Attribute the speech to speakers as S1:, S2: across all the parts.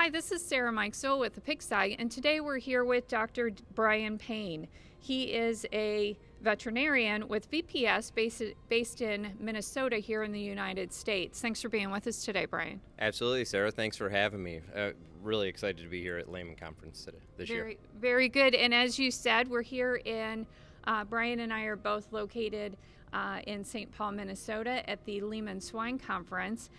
S1: Hi, this is Sarah Mikesell with the Pigsty, and today we're here with Dr. Brian Payne. He is a veterinarian with VPS based in Minnesota here in the United States. Thanks for being with us today, Brian.
S2: Absolutely, Sarah. Thanks for having me. Really excited to be here at Leman Conference this year.
S1: Very good. And as you said, we're here in, Brian and I are both located in St. Paul, Minnesota at the Leman Swine Conference,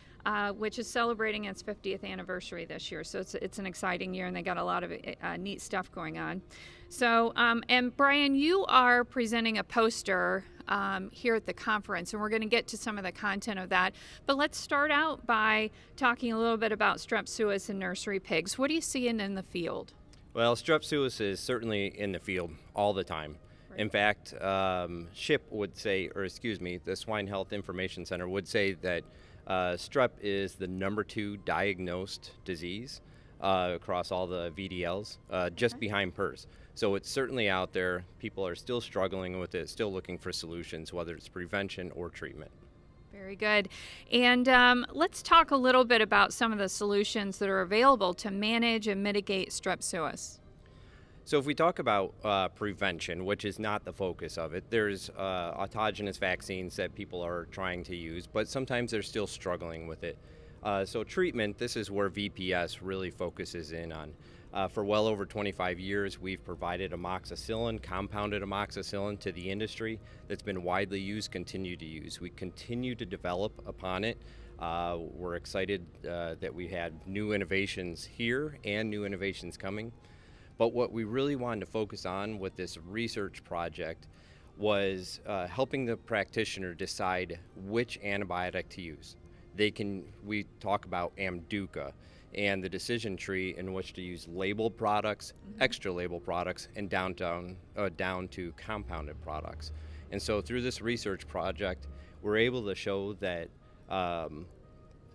S1: which is celebrating its 50th anniversary this year. So it's an exciting year, and they got a lot of neat stuff going on. So, and Brian, you are presenting a poster here at the conference, and we're going to get to some of the content of that. But let's start out by talking a little bit about Strep suis in nursery pigs. What are you seeing in the field?
S2: Well, Strep suis is certainly in the field all the time. Right. In fact, SHIP would say, the Swine Health Information Center would say that strep is the number 2 diagnosed disease across all the VDLs, just behind PRRS. So it's certainly out there. People are still struggling with it, still looking for solutions, whether it's prevention or treatment.
S1: Very good. And let's talk a little bit about some of the solutions that are available to manage and mitigate Strep suis.
S2: So if we talk about prevention, which is not the focus of it, there's autogenous vaccines that people are trying to use, but sometimes they're still struggling with it. So treatment, this is where VPS really focuses in on. For well over 25 years, we've provided amoxicillin, compounded amoxicillin to the industry that's been widely used, continue to use. We continue to develop upon it. We're excited that we had new innovations here and new innovations coming. But what we really wanted to focus on with this research project was helping the practitioner decide which antibiotic to use. We talk about Amduca and the decision tree in which to use labeled products, extra label products, and down to compounded products. And so through this research project, we're able to show that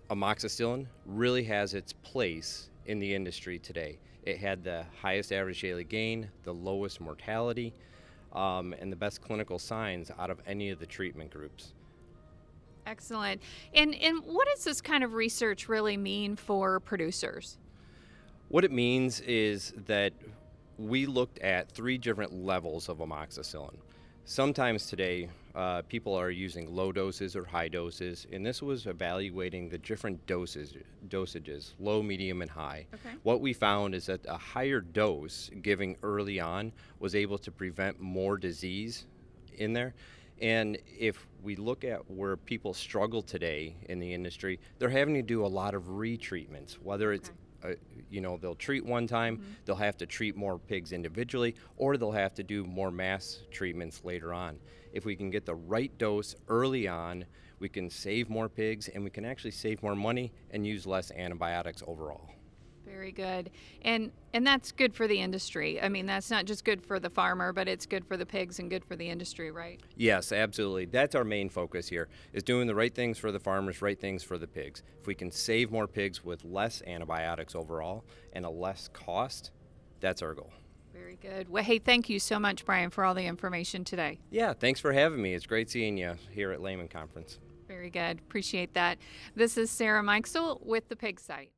S2: amoxicillin really has its place in the industry today. It had the highest average daily gain, the lowest mortality, and the best clinical signs out of any of the treatment groups.
S1: Excellent. And what does this kind of research really mean for producers?
S2: What it means is that we looked at 3 different levels of amoxicillin. Sometimes today, people are using low doses or high doses, and this was evaluating the different dosages, low, medium, and high. Okay. What we found is that a higher dose giving early on was able to prevent more disease in there. And if we look at where people struggle today in the industry, they're having to do a lot of retreatments, whether it's they'll treat one time, they'll have to treat more pigs individually, or they'll have to do more mass treatments later on. If we can get the right dose early on, we can save more pigs, and we can actually save more money and use less antibiotics overall.
S1: Very good. And that's good for the industry. I mean, that's not just good for the farmer, but it's good for the pigs and good for the industry, right?
S2: Yes, absolutely. That's our main focus here, is doing the right things for the farmers, right things for the pigs. If we can save more pigs with less antibiotics overall and a less cost, that's our goal.
S1: Very good. Well, hey, thank you so much, Brian, for all the information today.
S2: Yeah, thanks for having me. It's great seeing you here at Leman Conference.
S1: Very good. Appreciate that. This is Sarah Mikesell with the Pigsty.